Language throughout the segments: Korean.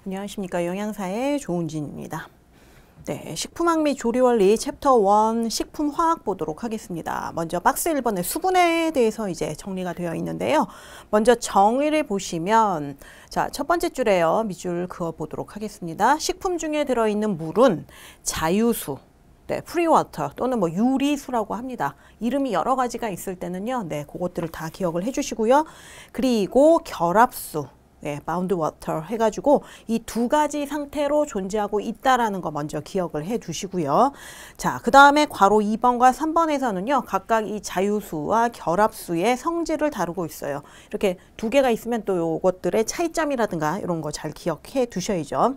안녕하십니까. 영양사의 조은진입니다. 네, 식품학 및 조리원리 챕터 1 식품화학 보도록 하겠습니다. 먼저 박스 1번의 수분에 대해서 이제 정리가 되어 있는데요. 먼저 정의를 보시면 자, 첫 번째 줄에요. 밑줄 그어 보도록 하겠습니다. 식품 중에 들어있는 물은 자유수, 네, 프리워터 또는 뭐 유리수라고 합니다. 이름이 여러 가지가 있을 때는요. 네, 그것들을 다 기억을 해 주시고요. 그리고 결합수, 네, 바운드 워터 해가지고 이 두 가지 상태로 존재하고 있다라는 거 먼저 기억을 해 두시고요. 자, 그 다음에 괄호 2번과 3번에서는요. 각각 이 자유수와 결합수의 성질을 다루고 있어요. 이렇게 두 개가 있으면 또 요것들의 차이점이라든가 이런 거 잘 기억해 두셔야죠.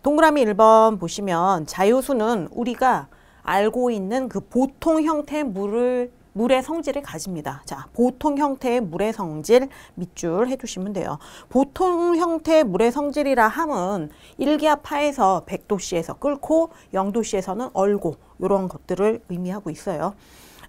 동그라미 1번 보시면 자유수는 우리가 알고 있는 그 보통 형태의 물의 성질을 가집니다. 자, 보통 형태의 물의 성질 밑줄 해두시면 돼요. 보통 형태의 물의 성질이라 함은 1기압하에서 100도씨에서 끓고 0도씨에서는 얼고 이런 것들을 의미하고 있어요.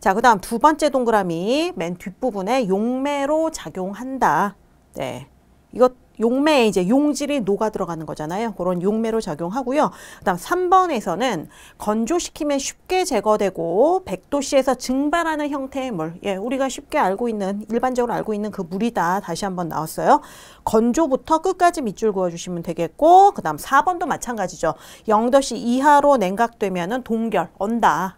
자, 그 다음 두 번째 동그라미 맨 뒷부분에 용매로 작용한다. 네, 이것 용매에 이제 용질이 녹아 들어가는 거잖아요. 그런 용매로 작용하고요. 그다음 3번에서는 건조시키면 쉽게 제거되고 100도씨에서 증발하는 형태의 물. 예, 우리가 쉽게 알고 있는 일반적으로 알고 있는 그 물이다. 다시 한번 나왔어요. 건조부터 끝까지 밑줄 그어 주시면 되겠고 그다음 4번도 마찬가지죠. 0도씨 이하로 냉각되면은 동결, 언다.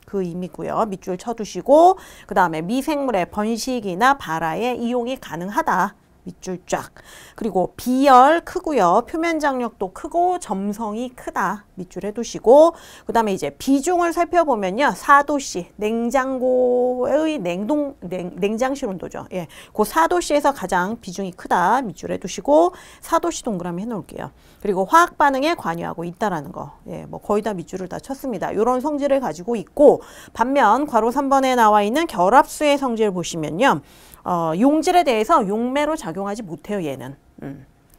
그 의미고요. 밑줄 쳐두시고 그 다음에 미생물의 번식이나 발화에 이용이 가능하다. 밑줄 쫙. 그리고 비열 크고요. 표면 장력도 크고 점성이 크다. 밑줄 해두시고 그 다음에 이제 비중을 살펴보면요. 4도씨 냉장고의 냉장실 온도죠. 예, 그 4도씨에서 가장 비중이 크다. 밑줄 해두시고 4도씨 동그라미 해놓을게요. 그리고 화학 반응에 관여하고 있다라는 거. 예, 뭐 거의 다 밑줄을 다 쳤습니다. 이런 성질을 가지고 있고 반면 괄호 3번에 나와 있는 결합수의 성질을 보시면요. 용질에 대해서 용매로 작용하지 못해요, 얘는.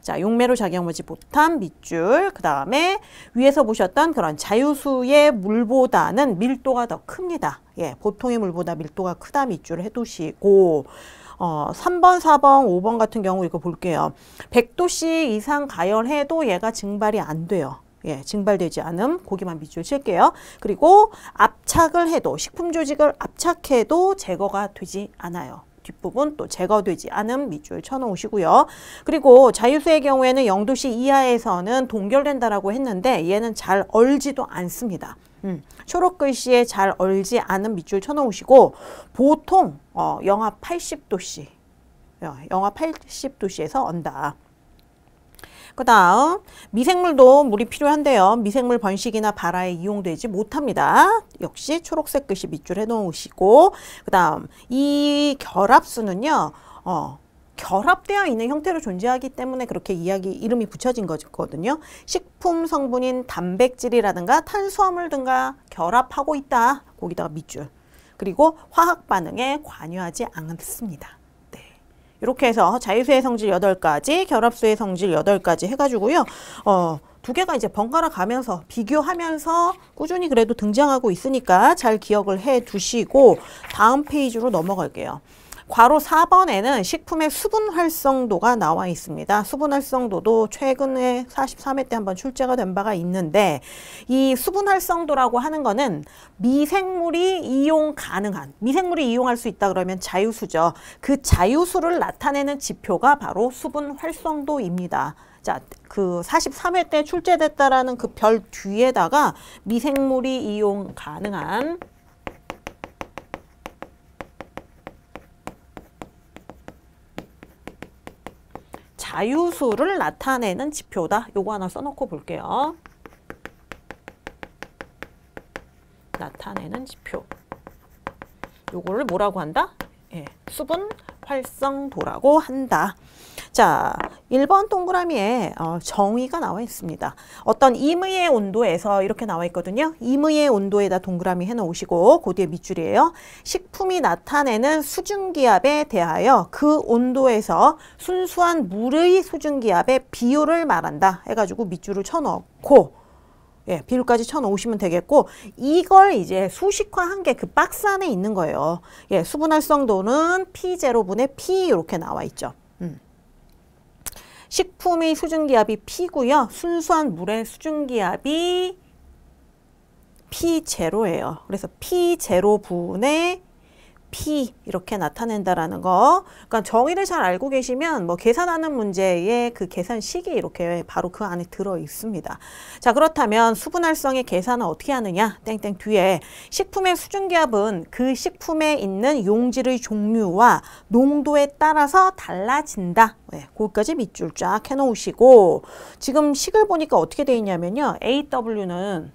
자, 용매로 작용하지 못한 밑줄. 그 다음에 위에서 보셨던 그런 자유수의 물보다는 밀도가 더 큽니다. 예, 보통의 물보다 밀도가 크다 밑줄 해두시고, 3번, 4번, 5번 같은 경우 이거 볼게요. 100도씨 이상 가열해도 얘가 증발이 안 돼요. 예, 증발되지 않음. 거기만 밑줄 칠게요. 그리고 압착을 해도, 식품 조직을 압착해도 제거가 되지 않아요. 뒷부분 또 제거되지 않은 밑줄 쳐놓으시고요. 그리고 자유수의 경우에는 0도씨 이하에서는 동결된다라고 했는데 얘는 잘 얼지도 않습니다. 초록 글씨에 잘 얼지 않은 밑줄 쳐놓으시고 보통 영하 80도씨, 영하 80도씨에서 언다. 그 다음 미생물도 물이 필요한데요. 미생물 번식이나 발화에 이용되지 못합니다. 역시 초록색 글씨 밑줄 해놓으시고 그 다음 이 결합수는요. 결합되어 있는 형태로 존재하기 때문에 그렇게 이름이 붙여진 거거든요. 식품 성분인 단백질이라든가 탄수화물 등과 결합하고 있다. 거기다가 밑줄. 그리고 화학 반응에 관여하지 않습니다. 이렇게 해서 자유수의 성질 8가지, 결합수의 성질 8가지 해가지고요. 두 개가 이제 번갈아 가면서 비교하면서 꾸준히 그래도 등장하고 있으니까 잘 기억을 해 두시고 다음 페이지로 넘어갈게요. 괄호 4번에는 식품의 수분 활성도가 나와 있습니다. 수분 활성도도 최근에 43회 때 한번 출제가 된 바가 있는데 이 수분 활성도라고 하는 거는 미생물이 이용 가능한, 미생물이 이용할 수 있다 그러면 자유수죠. 그 자유수를 나타내는 지표가 바로 수분 활성도입니다. 자, 그 43회 때 출제됐다라는 그 별 뒤에다가 미생물이 이용 가능한 자유수를 나타내는 지표다. 요거 하나 써놓고 볼게요. 나타내는 지표. 요거를 뭐라고 한다? 예, 수분 활성도라고 한다. 자, 1번 동그라미에 정의가 나와 있습니다. 어떤 임의의 온도에서 이렇게 나와 있거든요. 임의의 온도에다 동그라미 해놓으시고 그 뒤에 밑줄이에요. 식품이 나타내는 수증기압에 대하여 그 온도에서 순수한 물의 수증기압의 비율을 말한다. 해가지고 밑줄을 쳐넣고 예, 비율까지 쳐놓으시면 되겠고 이걸 이제 수식화한 게 그 박스 안에 있는 거예요. 예, 수분 활성도는 P0분의 P 이렇게 나와 있죠. 식품의 수증기압이 P고요. 순수한 물의 수증기압이 P0예요. 그래서 P0분의 P 이렇게 나타낸다라는 거. 그러니까 정의를 잘 알고 계시면 뭐 계산하는 문제의 그 계산식이 이렇게 바로 그 안에 들어 있습니다. 자, 그렇다면 수분활성의 계산은 어떻게 하느냐? 땡땡 뒤에 식품의 수증기압은 그 식품에 있는 용질의 종류와 농도에 따라서 달라진다. 네, 거기까지 밑줄 쫙 해놓으시고 지금 식을 보니까 어떻게 돼 있냐면요. AW는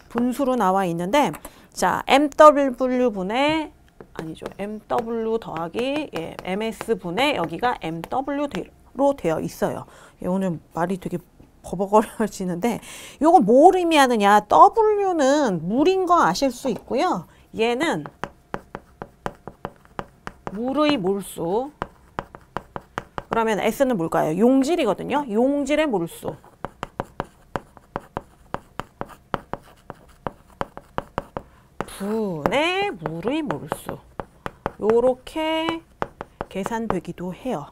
분수로 나와 있는데 자, MW분의 아니죠. MW 더하기 MS분의 여기가 MW로 되어 있어요. 오늘 말이 되게 버벅거려지는데 요거 뭘 의미하느냐. W는 물인 거 아실 수 있고요. 얘는 물의 몰수. 그러면 S는 뭘까요? 용질이거든요. 용질의 몰수. 분의 물의 몰수. 요렇게 계산되기도 해요.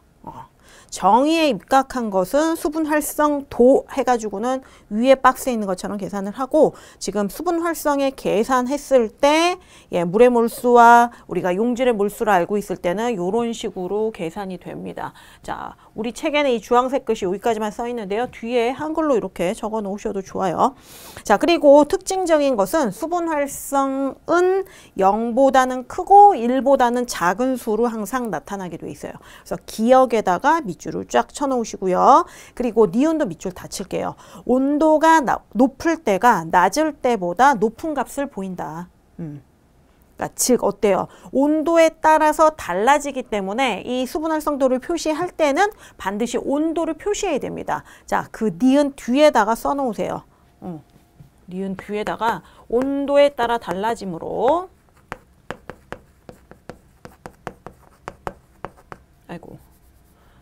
정의에 입각한 것은 수분 활성도 해가지고는 위에 박스에 있는 것처럼 계산을 하고 지금 수분 활성에 계산했을 때 물의 몰수와 우리가 용질의 몰수를 알고 있을 때는 이런 식으로 계산이 됩니다. 자, 우리 책에는 이 주황색 글씨 여기까지만 써 있는데요. 뒤에 한글로 이렇게 적어 놓으셔도 좋아요. 자, 그리고 특징적인 것은 수분 활성은 0보다는 크고 1보다는 작은 수로 항상 나타나게 돼 있어요. 그래서 기역에다가 밑줄을 쫙 쳐놓으시고요. 그리고 니온도 밑줄 다 칠게요. 온도가 높을 때가 낮을 때보다 높은 값을 보인다. 그러니까 즉 어때요? 온도에 따라서 달라지기 때문에 이 수분 활성도를 표시할 때는 반드시 온도를 표시해야 됩니다. 자, 그 니은 뒤에다가 써놓으세요. 니은 뒤에다가 온도에 따라 달라짐으로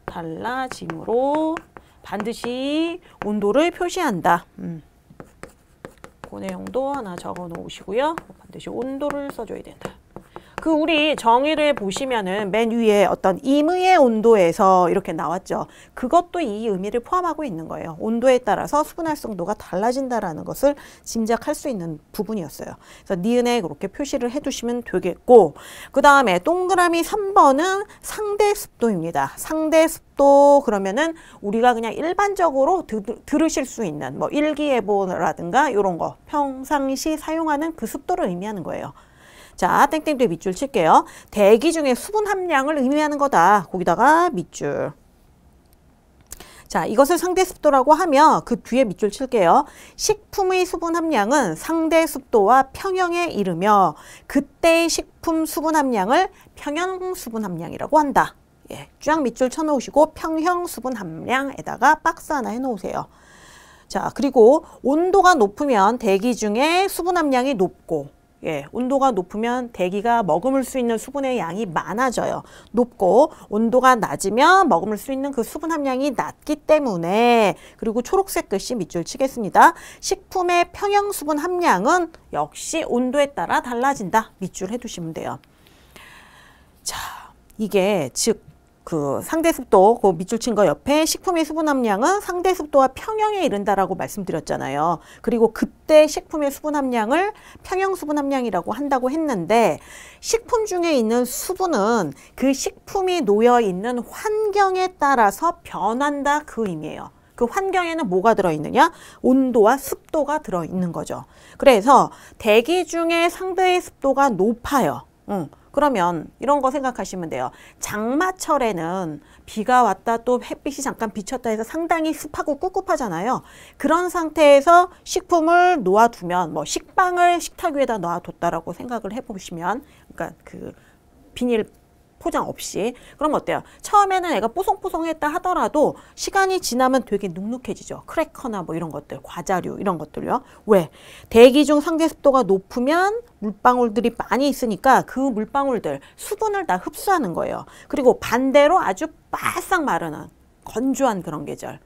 달라짐으로 반드시 온도를 표시한다. 그 내용도 하나 적어 놓으시고요. 반드시 온도를 써줘야 된다. 그 우리 정의를 보시면은 맨 위에 어떤 임의의 온도에서 이렇게 나왔죠. 그것도 이 의미를 포함하고 있는 거예요. 온도에 따라서 수분 활성도가 달라진다라는 것을 짐작할 수 있는 부분이었어요. 그래서 니은에 그렇게 표시를 해두시면 되겠고 그 다음에 동그라미 3번은 상대 습도입니다. 상대 습도 그러면은 우리가 그냥 일반적으로 들으실 수 있는 뭐 일기예보라든가 이런 거 평상시 사용하는 그 습도를 의미하는 거예요. 자, 땡땡도 밑줄 칠게요. 대기 중에 수분 함량을 의미하는 거다. 거기다가 밑줄. 자, 이것을 상대 습도라고 하면 그 뒤에 밑줄 칠게요. 식품의 수분 함량은 상대 습도와 평형에 이르며 그때의 식품 수분 함량을 평형 수분 함량이라고 한다. 예, 쫙 밑줄 쳐놓으시고 평형 수분 함량에다가 박스 하나 해놓으세요. 자, 그리고 온도가 높으면 대기 중에 수분 함량이 높고 온도가 높으면 대기가 머금을 수 있는 수분의 양이 많아져요. 높고 온도가 낮으면 머금을 수 있는 그 수분 함량이 낮기 때문에 그리고 초록색 글씨 밑줄 치겠습니다. 식품의 평형 수분 함량은 역시 온도에 따라 달라진다. 밑줄 해두시면 돼요. 자, 이게 즉 그 상대 습도, 그 밑줄 친 거 옆에 식품의 수분 함량은 상대 습도와 평형에 이른다라고 말씀드렸잖아요. 그리고 그때 식품의 수분 함량을 평형 수분 함량이라고 한다고 했는데 식품 중에 있는 수분은 그 식품이 놓여 있는 환경에 따라서 변한다 그 의미예요. 그 환경에는 뭐가 들어있느냐? 온도와 습도가 들어있는 거죠. 그래서 대기 중에 상대의 습도가 높아요. 그러면 이런 거 생각하시면 돼요. 장마철에는 비가 왔다 또 햇빛이 잠깐 비쳤다 해서 상당히 습하고 꿉꿉하잖아요. 그런 상태에서 식품을 놓아두면 뭐 식빵을 식탁 위에다 놔뒀다라고 생각을 해보시면 그러니까 그 비닐 포장 없이 그럼 어때요? 처음에는 애가 뽀송뽀송했다 하더라도 시간이 지나면 되게 눅눅해지죠. 크래커나 뭐 이런 것들, 과자류 이런 것들요. 왜? 대기 중 상대 습도가 높으면 물방울들이 많이 있으니까 그 물방울들 수분을 다 흡수하는 거예요. 그리고 반대로 아주 바싹 마르는 건조한 그런 계절.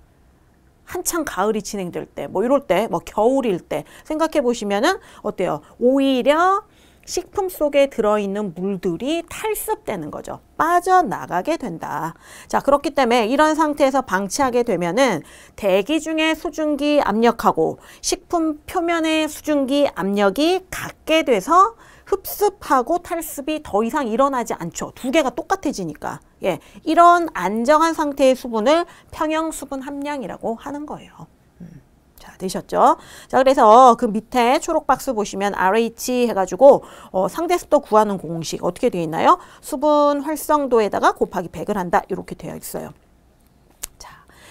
한창 가을이 진행될 때, 뭐 이럴 때, 뭐 겨울일 때 생각해 보시면은 어때요? 오히려 식품 속에 들어있는 물들이 탈습되는 거죠. 빠져나가게 된다. 자, 그렇기 때문에 이런 상태에서 방치하게 되면은 대기 중에 수증기 압력하고 식품 표면의 수증기 압력이 같게 돼서 흡습하고 탈습이 더 이상 일어나지 않죠. 두 개가 똑같아지니까. 예, 이런 안정한 상태의 수분을 평형 수분 함량이라고 하는 거예요. 자, 되셨죠? 자, 그래서 그 밑에 초록 박스 보시면 RH 해가지고 상대 습도 구하는 공식 어떻게 되어 있나요? 수분 활성도에다가 곱하기 100을 한다. 이렇게 되어 있어요.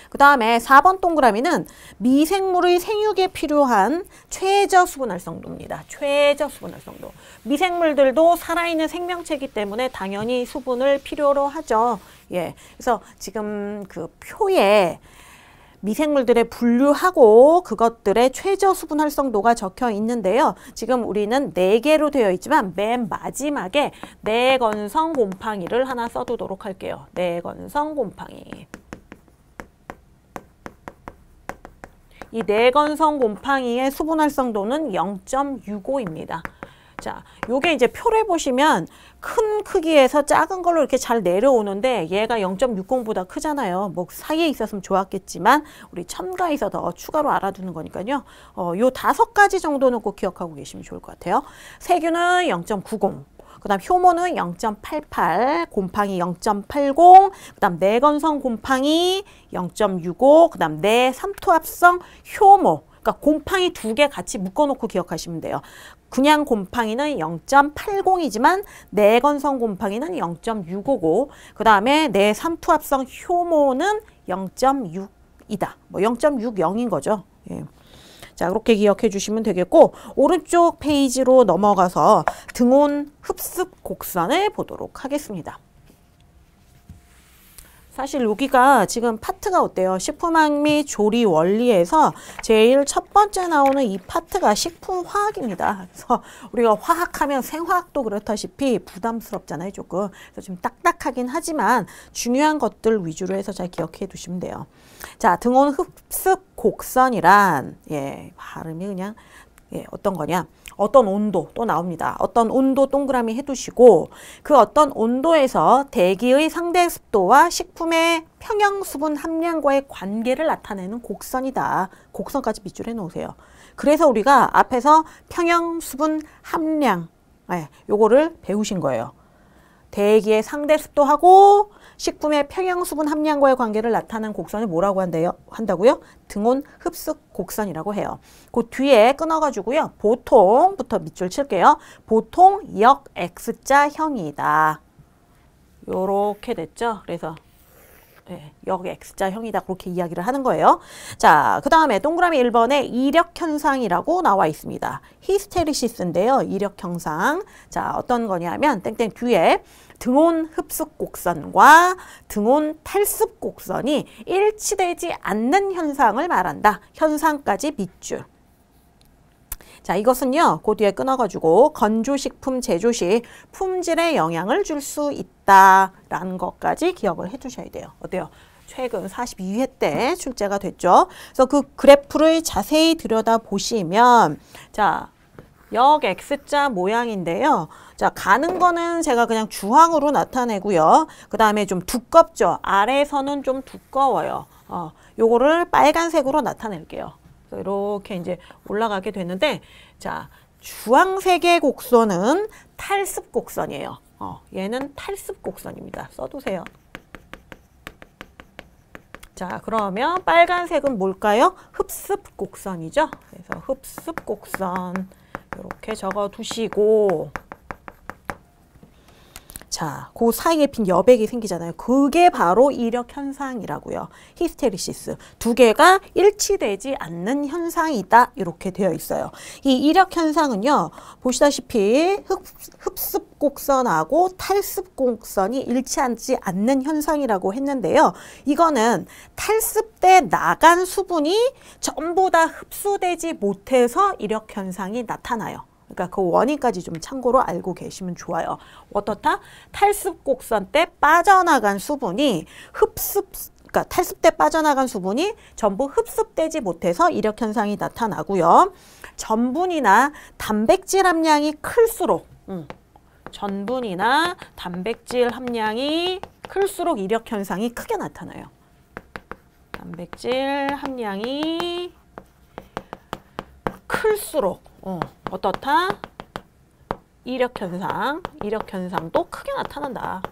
그 다음에 4번 동그라미는 미생물의 생육에 필요한 최저 수분 활성도입니다. 최저 수분 활성도. 미생물들도 살아있는 생명체이기 때문에 당연히 수분을 필요로 하죠. 예. 그래서 지금 그 표에 미생물들의 분류하고 그것들의 최저 수분 활성도가 적혀 있는데요. 지금 우리는 4개로 되어 있지만 맨 마지막에 내건성 곰팡이를 하나 써두도록 할게요. 내건성 곰팡이. 이 내건성 곰팡이의 수분 활성도는 0.65입니다. 자, 요게 이제 표를 보시면 큰 크기에서 작은 걸로 이렇게 잘 내려오는데 얘가 0.60보다 크잖아요. 뭐 사이에 있었으면 좋았겠지만 우리 첨가해서 더 추가로 알아두는 거니까요. 요 5가지 정도는 꼭 기억하고 계시면 좋을 것 같아요. 세균은 0.90. 그 다음 효모는 0.88, 곰팡이 0.80, 그 다음 내건성 곰팡이 0.65, 그 다음 내삼투압성 효모. 그러니까 곰팡이 2개 같이 묶어놓고 기억하시면 돼요. 그냥 곰팡이는 0.80이지만 내건성 곰팡이는 0.655, 그 다음에 내삼투압성 효모는 0.6이다. 뭐 0.60인 거죠. 예. 자, 그렇게 기억해 주시면 되겠고, 오른쪽 페이지로 넘어가서 등온 흡습 곡선을 보도록 하겠습니다. 사실 여기가 지금 파트가 어때요? 식품학 및 조리 원리에서 제일 첫 번째 나오는 이 파트가 식품화학입니다. 그래서 우리가 화학하면 생화학도 그렇다시피 부담스럽잖아요, 조금. 그래서 좀 딱딱하긴 하지만 중요한 것들 위주로 해서 잘 기억해 두시면 돼요. 자, 등온 흡습 곡선이란, 예, 발음이 그냥, 예, 어떤 거냐? 어떤 온도 또 나옵니다. 어떤 온도 동그라미 해두시고 그 어떤 온도에서 대기의 상대 습도와 식품의 평형 수분 함량과의 관계를 나타내는 곡선이다. 곡선까지 밑줄 해놓으세요. 그래서 우리가 앞에서 평형 수분 함량, 네, 요거를 배우신 거예요. 대기의 상대 습도하고 식품의 평형 수분 함량과의 관계를 나타내는 곡선을 뭐라고 한다고요? 등온 흡습 곡선이라고 해요. 그 뒤에 끊어가지고요. 보통부터 밑줄 칠게요. 보통 역 X자형이다. 요렇게 됐죠? 그래서 네, 역 X자형이다. 그렇게 이야기를 하는 거예요. 자, 그 다음에 동그라미 1번에 이력현상이라고 나와 있습니다. 히스테리시스인데요. 이력현상. 자, 어떤 거냐면 땡땡 뒤에 등온 흡습 곡선과 등온 탈습 곡선이 일치되지 않는 현상을 말한다. 현상까지 밑줄. 자, 이것은요, 그 뒤에 끊어가지고 건조식품 제조 시 품질에 영향을 줄 수 있다라는 것까지 기억을 해두셔야 돼요. 어때요? 최근 42회 때 출제가 됐죠. 그래서 그 그래프를 자세히 들여다보시면, 자, 역 X자 모양인데요. 자, 가는 거는 제가 그냥 주황으로 나타내고요. 그 다음에 좀 두껍죠. 아래서는 좀 두꺼워요. 요거를 빨간색으로 나타낼게요. 그래서 이렇게 이제 올라가게 되는데, 자, 주황색의 곡선은 탈습 곡선이에요. 얘는 탈습 곡선입니다. 써두세요. 자, 그러면 빨간색은 뭘까요? 흡습 곡선이죠. 그래서 흡습 곡선 이렇게 적어 두시고, 자, 그 사이에 빈 여백이 생기잖아요. 그게 바로 이력 현상이라고요. 히스테리시스. 두 개가 일치되지 않는 현상이다. 이렇게 되어 있어요. 이 이력 현상은요. 보시다시피 흡습 곡선하고 탈습 곡선이 일치하지 않는 현상이라고 했는데요. 이거는 탈습 때 나간 수분이 전부 다 흡수되지 못해서 이력 현상이 나타나요. 그러니까 그 원인까지 좀 참고로 알고 계시면 좋아요. 어떻다? 탈습 곡선 때 빠져나간 수분이 그러니까 탈습 때 빠져나간 수분이 전부 흡습되지 못해서 이력 현상이 나타나고요. 전분이나 단백질 함량이 클수록 전분이나 단백질 함량이 클수록 이력 현상이 크게 나타나요. 단백질 함량이 클수록 어떻다? 이력 현상도 크게 나타난다.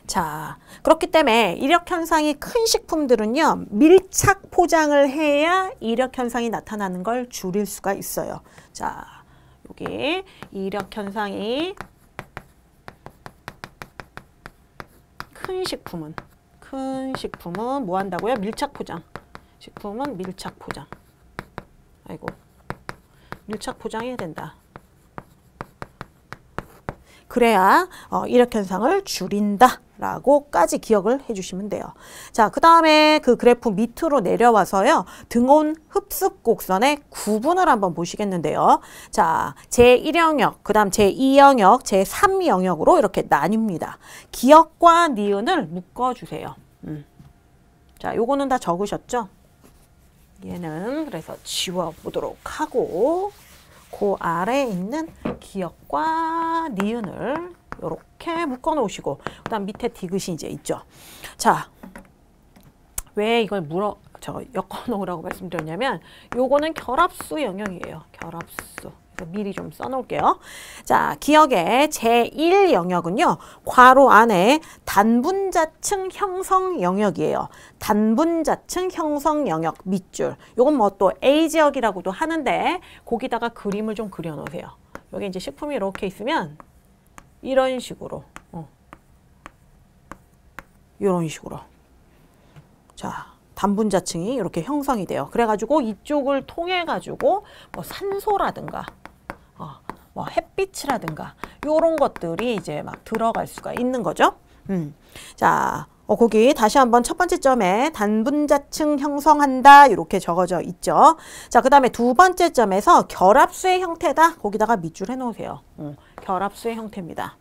자, 그렇기 때문에 이력 현상이 큰 식품들은요, 밀착 포장을 해야 이력 현상이 나타나는 걸 줄일 수가 있어요. 자, 여기 이력 현상이 큰 식품은 뭐 한다고요? 밀착 포장. 식품은 밀착 포장. 아이고, 밀착 포장해야 된다. 그래야 이력 현상을 줄인다 라고까지 기억을 해주시면 돼요. 자, 그 다음에 그 그래프 밑으로 내려와서요, 등온 흡습 곡선의 구분을 한번 보시겠는데요. 자, 제1영역, 그 다음 제2영역, 제3영역으로 이렇게 나뉩니다. 기억과 니은을 묶어주세요. 자, 요거는 다 적으셨죠? 얘는 그래서 지워보도록 하고, 그 아래에 있는 기억과 니은을 이렇게 묶어 놓으시고, 그 다음 밑에 디귿이 이제 있죠. 자, 왜 이걸 엮어 놓으라고 말씀드렸냐면, 요거는 결합수 영역이에요. 결합수. 그래서 미리 좀 써 놓을게요. 자, 기억의 제1영역은요, 괄호 안에 단분자층 형성 영역이에요. 단분자층 형성 영역 밑줄. 요건 뭐 또 A지역이라고도 하는데, 거기다가 그림을 좀 그려 놓으세요. 여기 이제 식품이 이렇게 있으면, 이런 식으로, 이런 식으로. 자, 단분자층이 이렇게 형성이 돼요. 그래가지고 이쪽을 통해 가지고 뭐 산소라든가, 뭐 햇빛이라든가 이런 것들이 이제 막 들어갈 수가 있는 거죠. 자, 거기 다시 한번 첫 번째 점에 단분자층 형성한다 이렇게 적어져 있죠. 자, 그 다음에 두 번째 점에서 결합수의 형태다. 거기다가 밑줄 해놓으세요. 결합수의 형태입니다.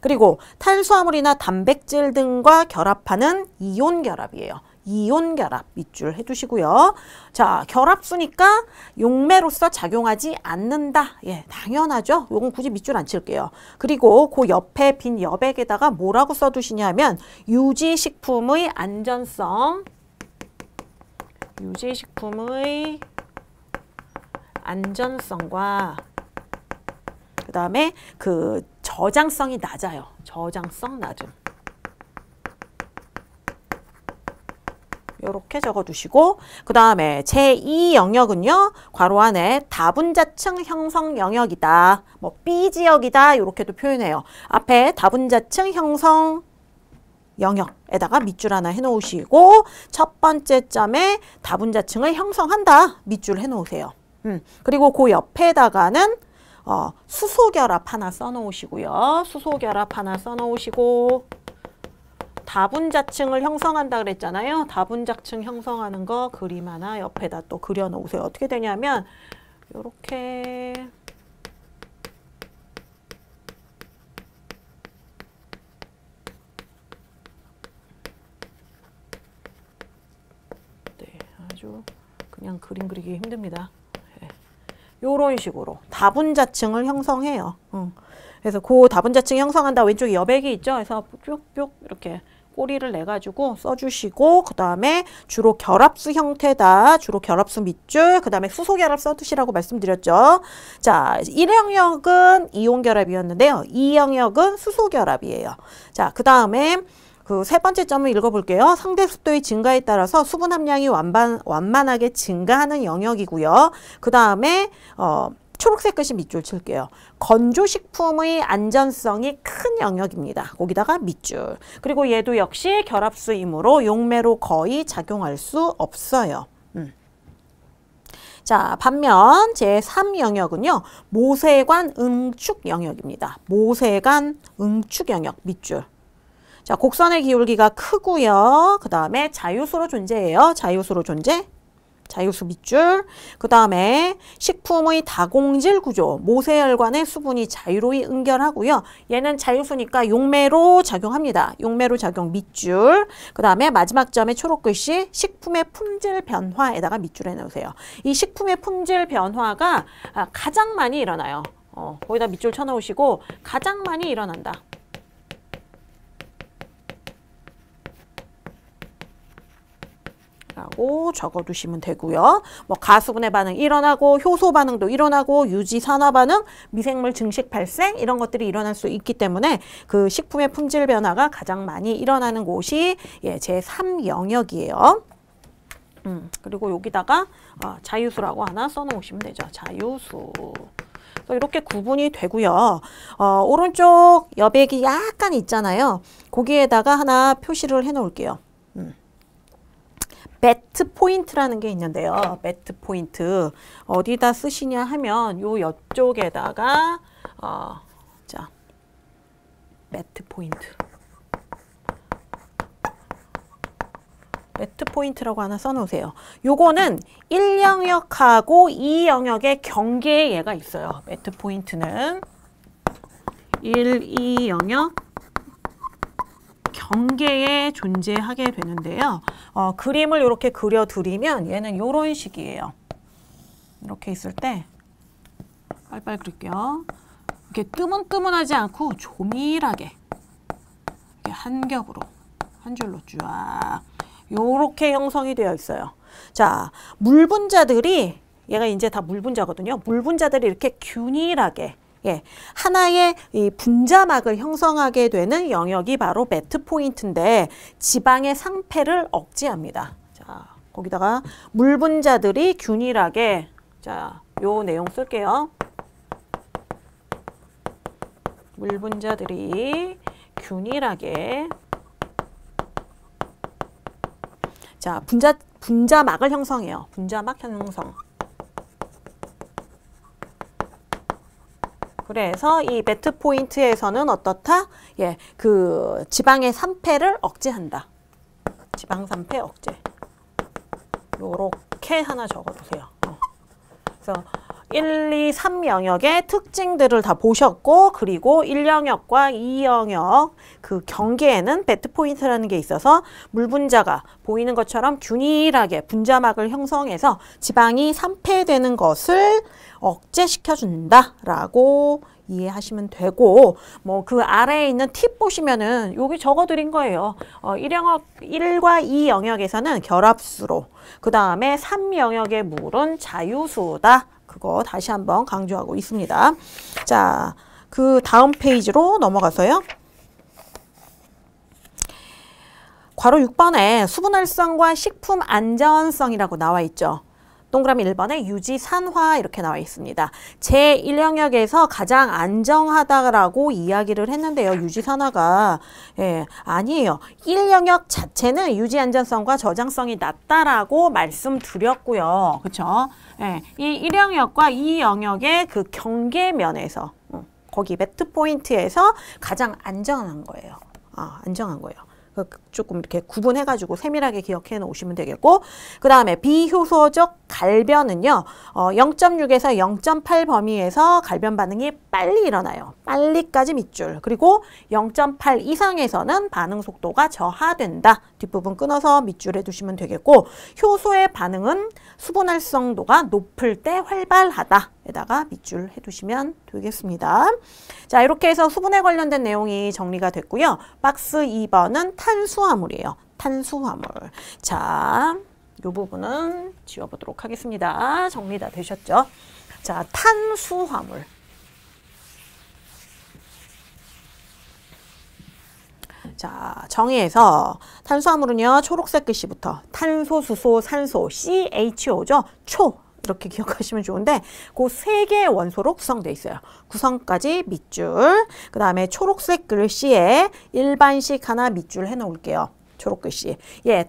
그리고 탄수화물이나 단백질 등과 결합하는 이온 결합이에요. 이온 결합 밑줄 해두시고요. 자, 결합수니까 용매로서 작용하지 않는다. 예, 당연하죠. 요건 굳이 밑줄 안 칠게요. 그리고 그 옆에 빈 여백에다가 뭐라고 써두시냐면 유지식품의 안전성, 유지식품의 안전성과 그 다음에 그 저장성이 낮아요. 저장성 낮음. 이렇게 적어두시고, 그 다음에 제2영역은요, 괄호 안에 다분자층 형성 영역이다. 뭐 B지역이다. 이렇게도 표현해요. 앞에 다분자층 형성 영역에다가 밑줄 하나 해놓으시고, 첫 번째 점에 다분자층을 형성한다. 밑줄 해놓으세요. 그리고 그 옆에다가는 수소결합 하나 써놓으시고요. 수소결합 하나 써놓으시고, 다분자층을 형성한다 그랬잖아요. 다분자층 형성하는 거 그림 하나 옆에다 또 그려 놓으세요. 어떻게 되냐면 요렇게 네, 아주 그냥 그림 그리기 힘듭니다. 네. 요런 식으로 다분자층을 형성해요. 그래서 그 다분자층 형성한다. 왼쪽에 여백이 있죠. 그래서 뿅뿅 이렇게 꼬리를 내가지고 써주시고, 그 다음에 주로 결합수 형태다. 주로 결합수 밑줄, 그 다음에 수소결합 써두시라고 말씀드렸죠. 자, 1영역은 이온결합이었는데요. 2영역은 수소결합이에요. 자, 그 다음에 그 세 번째 점을 읽어볼게요. 상대 습도의 증가에 따라서 수분 함량이 완만하게 증가하는 영역이고요. 그 다음에 초록색 글씨 밑줄 칠게요. 건조식품의 안전성이 큰 영역입니다. 거기다가 밑줄. 그리고 얘도 역시 결합수이므로 용매로 거의 작용할 수 없어요. 자, 반면 제3영역은요. 모세관 응축 영역입니다. 모세관 응축 영역 밑줄. 자, 곡선의 기울기가 크고요. 그 다음에 자유수로 존재해요. 자유수로 존재. 자유수 밑줄. 그 다음에 식품의 다공질 구조, 모세혈관의 수분이 자유로이 응결하고요. 얘는 자유수니까 용매로 작용합니다. 용매로 작용 밑줄. 그 다음에 마지막 점에 초록글씨 식품의 품질 변화에다가 밑줄해 놓으세요. 이 식품의 품질 변화가 가장 많이 일어나요. 거기다 밑줄 쳐놓으시고 가장 많이 일어난다. 라고 적어두시면 되고요. 뭐 가수분해 반응 일어나고 효소 반응도 일어나고 유지 산화 반응, 미생물 증식 발생 이런 것들이 일어날 수 있기 때문에 그 식품의 품질 변화가 가장 많이 일어나는 곳이 제3 영역이에요. 그리고 여기다가 자유수라고 하나 써놓으시면 되죠. 자유수. 이렇게 구분이 되고요. 오른쪽 여백이 약간 있잖아요. 거기에다가 하나 표시를 해 놓을게요. 매트 포인트라는 게 있는데요. 매트 포인트 어디다 쓰시냐 하면 요 옆쪽에다가 자 매트 포인트. 매트 포인트라고 하나 써놓으세요. 요거는 1영역하고 2영역의 경계에 얘가 있어요. 매트 포인트는 1, 2영역 경계에 존재하게 되는데요. 그림을 이렇게 그려드리면 얘는 이런 식이에요. 이렇게 있을 때 빨리빨리 그릴게요. 이렇게 뜨문뜨문하지 않고 조밀하게 이렇게 한 겹으로 한 줄로 쫙 이렇게 형성이 되어 있어요. 자, 물분자들이 얘가 이제 다 물분자거든요. 물분자들이 이렇게 균일하게 하나의 이 분자막을 형성하게 되는 영역이 바로 매트 포인트인데 지방의 상패를 억제합니다. 자, 거기다가 물분자들이 균일하게 자, 요 내용 쓸게요. 물분자들이 균일하게 자, 분자막을 형성해요. 분자막 형성. 그래서 이 매트 포인트에서는 어떻다? 그 지방의 산패를 억제한다. 지방 산패 억제. 요렇게 하나 적어두세요. 그래서 1, 2, 3 영역의 특징들을 다 보셨고 그리고 1영역과 2영역 그 경계에는 매트 포인트라는 게 있어서 물분자가 보이는 것처럼 균일하게 분자막을 형성해서 지방이 산패되는 것을 억제시켜준다라고 이해하시면 되고 뭐 그 아래에 있는 팁 보시면은 여기 적어드린 거예요. 1과 2 영역에서는 결합수로 그 다음에 3 영역의 물은 자유수다. 그거 다시 한번 강조하고 있습니다. 자, 그 다음 페이지로 넘어가서요. 괄호 6번에 수분활성과 식품 안전성이라고 나와 있죠. 동그라미 1번에 유지 산화 이렇게 나와 있습니다. 제1영역에서 가장 안정하다라고 이야기를 했는데요. 유지 산화가 아니에요. 1영역 자체는 유지 안전성과 저장성이 낮다라고 말씀드렸고요. 그렇죠? 이 1영역과 2영역의 그 경계면에서 거기 매트 포인트에서 가장 안정한 거예요. 안정한 거예요. 조금 이렇게 구분해가지고 세밀하게 기억해 놓으시면 되겠고 그 다음에 비효소적 갈변은요 0.6에서 0.8 범위에서 갈변 반응이 빨리 일어나요. 빨리까지 밑줄. 그리고 0.8 이상에서는 반응 속도가 저하된다. 뒷부분 끊어서 밑줄 해두시면 되겠고 효소의 반응은 수분 활성도가 높을 때 활발하다. 에다가 밑줄 해두시면 되겠습니다. 자, 이렇게 해서 수분에 관련된 내용이 정리가 됐고요. 박스 2번은 탄수화물이에요. 탄수화물. 자, 이 부분은 지워보도록 하겠습니다. 정리 다 되셨죠? 자, 탄수화물. 자, 정의에서 탄수화물은요. 초록색 글씨부터 탄소, 수소, 산소, CHO죠. 초. 이렇게 기억하시면 좋은데 그 세 개의 원소로 구성되어 있어요. 구성까지 밑줄. 그 다음에 초록색 글씨에 일반식 하나 밑줄 해놓을게요. 초록 글씨.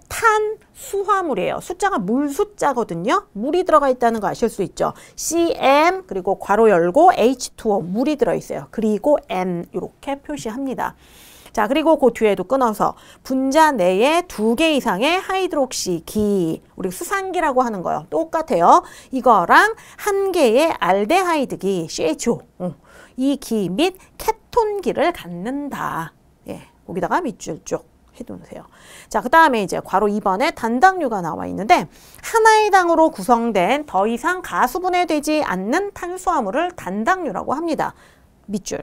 탄수화물이에요. 숫자가 물 숫자거든요. 물이 들어가 있다는 거 아실 수 있죠. CM 그리고 괄호 열고 H2O 물이 들어있어요. 그리고 N 이렇게 표시합니다. 자, 그리고 그 뒤에도 끊어서 분자 내에 2개 이상의 하이드록시기, 우리 수산기라고 하는 거요. 똑같아요. 이거랑 1개의 알데하이드기, CHO, 이 기 및 케톤기를 갖는다. 예, 거기다가 밑줄 쭉 해두세요. 자, 그 다음에 이제 괄호 2번에 단당류가 나와 있는데 하나의 당으로 구성된 더 이상 가수분해되지 않는 탄수화물을 단당류라고 합니다. 밑줄.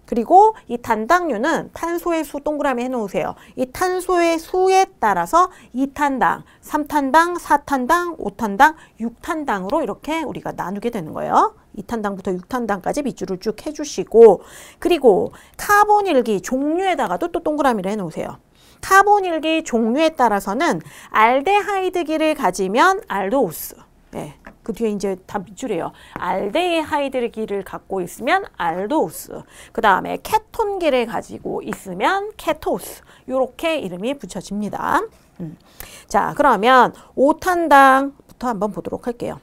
그리고 이 단당류는 탄소의 수 동그라미 해놓으세요. 이 탄소의 수에 따라서 2탄당, 3탄당, 4탄당, 5탄당, 6탄당으로 이렇게 우리가 나누게 되는 거예요. 2탄당부터 6탄당까지 밑줄을 쭉 해주시고, 그리고 카본일기 종류에다가도 또 동그라미를 해놓으세요. 카본일기 종류에 따라서는 알데하이드기를 가지면 알도우스. 네, 그 뒤에 이제 다 밑줄이에요. 알데하이드기를 갖고 있으면 알도우스. 그 다음에 케톤기를 가지고 있으면 케토스. 이렇게 이름이 붙여집니다. 자, 그러면 5탄당부터 한번 보도록 할게요.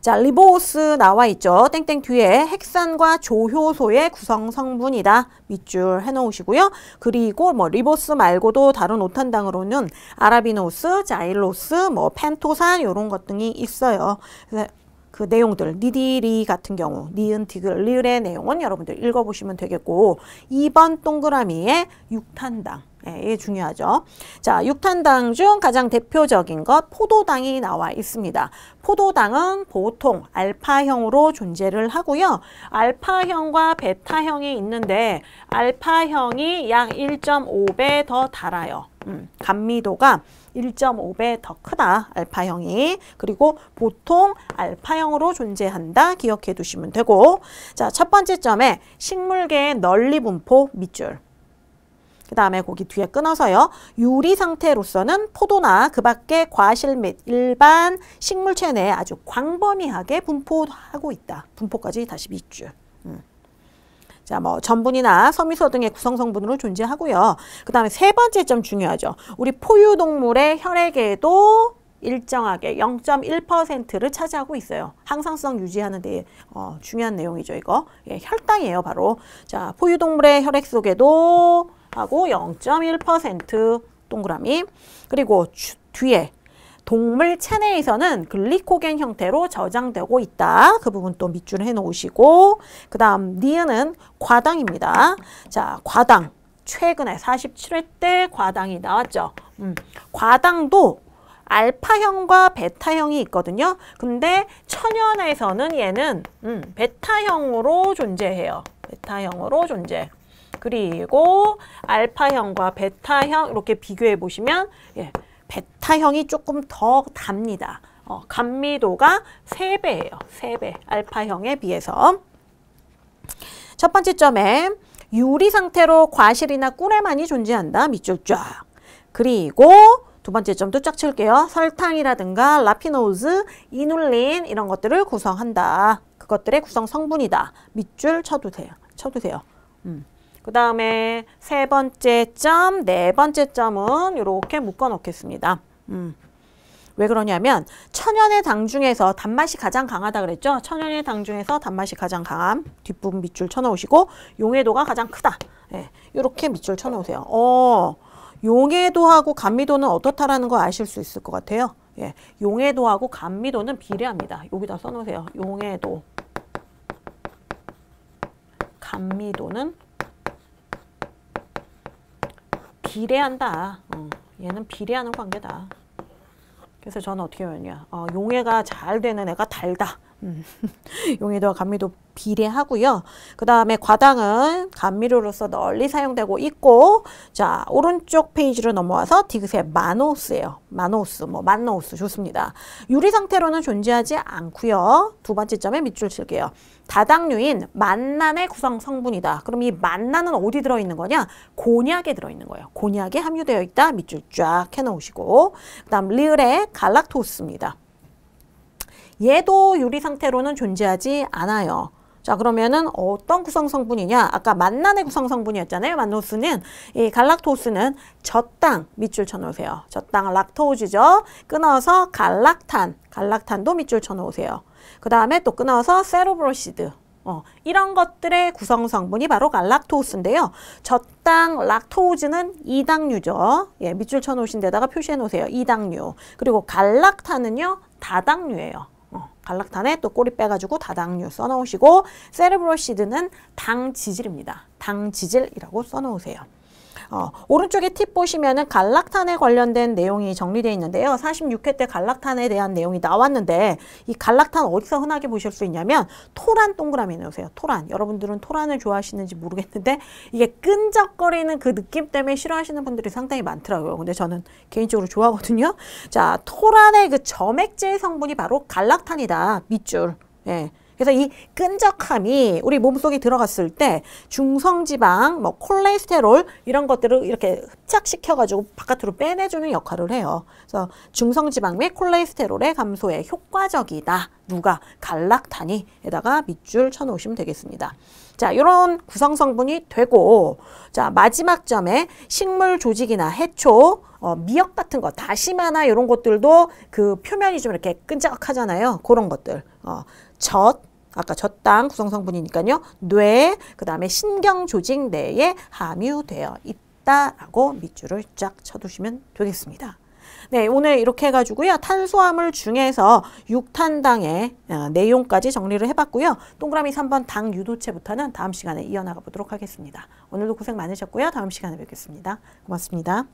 자, 리보스 나와 있죠. 땡땡 뒤에 핵산과 조효소의 구성 성분이다. 밑줄 해놓으시고요. 그리고 뭐 리보스 말고도 다른 5탄당으로는 아라비노스, 자일로스, 뭐 펜토산 이런 것 등이 있어요. 그래서 그 내용들, 니디리 같은 경우, 니은, 디귿, 리을의 내용은 여러분들 읽어보시면 되겠고, 2번 동그라미에 6탄당. 예, 이게 중요하죠. 자, 6탄당 중 가장 대표적인 것 포도당이 나와 있습니다. 포도당은 보통 알파형으로 존재를 하고요. 알파형과 베타형이 있는데 알파형이 약 1.5배 더 달아요. 감미도가 1.5배 더 크다. 알파형이. 그리고 보통 알파형으로 존재한다. 기억해 두시면 되고, 자, 첫 번째 점에 식물계의 널리 분포 밑줄. 그 다음에 거기 뒤에 끊어서요. 유리 상태로서는 포도나 그 밖의 과실 및 일반 식물체 내에 아주 광범위하게 분포하고 있다. 분포까지 다시 밑줄. 자, 뭐 전분이나 섬유소 등의 구성 성분으로 존재하고요. 그 다음에 세 번째 점 중요하죠. 우리 포유동물의 혈액에도 일정하게 0.1%를 차지하고 있어요. 항상성 유지하는 데 중요한 내용이죠. 이거. 예, 혈당이에요. 바로. 자, 포유동물의 혈액 속에도 하고 0.1% 동그라미. 그리고 뒤에 동물 체내에서는 글리코겐 형태로 저장되고 있다. 그 부분 또 밑줄 해놓으시고, 그 다음 니은은 과당입니다. 자, 과당. 최근에 47회 때 과당이 나왔죠. 과당도 알파형과 베타형이 있거든요. 근데 천연에서는 얘는 베타형으로 존재해요. 베타형으로 존재. 그리고 알파형과 베타형 이렇게 비교해 보시면 예, 베타형이 조금 더 답니다. 감미도가 3배예요. 3배. 알파형에 비해서. 첫 번째 점에 유리 상태로 과실이나 꿀에만이 존재한다. 밑줄 쫙. 그리고 두 번째 점도 쫙 칠게요. 설탕이라든가 라피노즈, 이눌린 이런 것들을 구성한다. 그것들의 구성 성분이다. 밑줄 쳐두세요. 그 다음에 세 번째 점, 네 번째 점은 이렇게 묶어 놓겠습니다. 왜 그러냐면 천연의 당 중에서 단맛이 가장 강하다 그랬죠? 천연의 당 중에서 단맛이 가장 강함. 뒷부분 밑줄 쳐놓으시고 용해도가 가장 크다. 예, 이렇게 밑줄 쳐놓으세요. 용해도하고 감미도는 어떻다라는 거 아실 수 있을 것 같아요. 예, 용해도하고 감미도는 비례합니다. 여기다 써놓으세요. 용해도, 감미도는 비례한다. 얘는 비례하는 관계다. 그래서 저는 어떻게 하냐. 용해가 잘 되는 애가 달다. 용해도와 감미도 비례하고요. 그 다음에 과당은 감미료로서 널리 사용되고 있고, 자, 오른쪽 페이지로 넘어와서 디귿의 마노스예요. 마노스, 뭐 만노스 좋습니다. 유리 상태로는 존재하지 않고요. 두 번째 점에 밑줄 칠게요. 다당류인 만난의 구성 성분이다. 그럼 이 만난은 어디 들어있는 거냐? 곤약에 들어있는 거예요. 곤약에 함유되어 있다. 밑줄 쫙 해놓으시고, 그 다음 리을의 갈락토스입니다. 얘도 유리 상태로는 존재하지 않아요. 자, 그러면은 어떤 구성 성분이냐? 아까 만난의 구성 성분이었잖아요. 만노스는. 이 갈락토스는 젖당 밑줄 쳐놓으세요. 젖당 락토즈죠. 끊어서 갈락탄. 갈락탄도 밑줄 쳐놓으세요. 그 다음에 또 끊어서 세로브로시드. 이런 것들의 구성 성분이 바로 갈락토스인데요. 저당 락토우즈는 이당류죠. 예, 밑줄 쳐놓으신 데다가 표시해 놓으세요. 이당류. 그리고 갈락탄은요, 다당류예요. 갈락탄에 또 꼬리 빼가지고 다당류 써놓으시고, 세레브로시드는 당지질입니다. 당지질이라고 써놓으세요. 오른쪽에 팁 보시면은 갈락탄에 관련된 내용이 정리되어 있는데요. 46회 때 갈락탄에 대한 내용이 나왔는데, 이 갈락탄 어디서 흔하게 보실 수 있냐면 토란 동그라미 넣으세요. 토란. 여러분들은 토란을 좋아하시는지 모르겠는데 이게 끈적거리는 그 느낌 때문에 싫어하시는 분들이 상당히 많더라고요. 근데 저는 개인적으로 좋아하거든요. 자, 토란의 그 점액질 성분이 바로 갈락탄이다. 밑줄. 예. 그래서 이 끈적함이 우리 몸속에 들어갔을 때 중성지방, 뭐 콜레스테롤 이런 것들을 이렇게 흡착시켜가지고 바깥으로 빼내주는 역할을 해요. 그래서 중성지방 및 콜레스테롤의 감소에 효과적이다. 누가? 갈락탄이에다가 밑줄 쳐놓으시면 되겠습니다. 자, 이런 구성 성분이 되고, 자, 마지막 점에 식물 조직이나 해초, 미역 같은 거, 다시마나 이런 것들도 그 표면이 좀 이렇게 끈적하잖아요. 그런 것들. 아까 젖당 구성성분이니까요. 뇌, 그 다음에 신경 조직 내에 함유되어 있다라고 밑줄을 쫙 쳐두시면 되겠습니다. 네, 오늘 이렇게 해가지고요. 탄수화물 중에서 6탄당의 내용까지 정리를 해봤고요. 동그라미 3번 당 유도체부터는 다음 시간에 이어나가 보도록 하겠습니다. 오늘도 고생 많으셨고요. 다음 시간에 뵙겠습니다. 고맙습니다.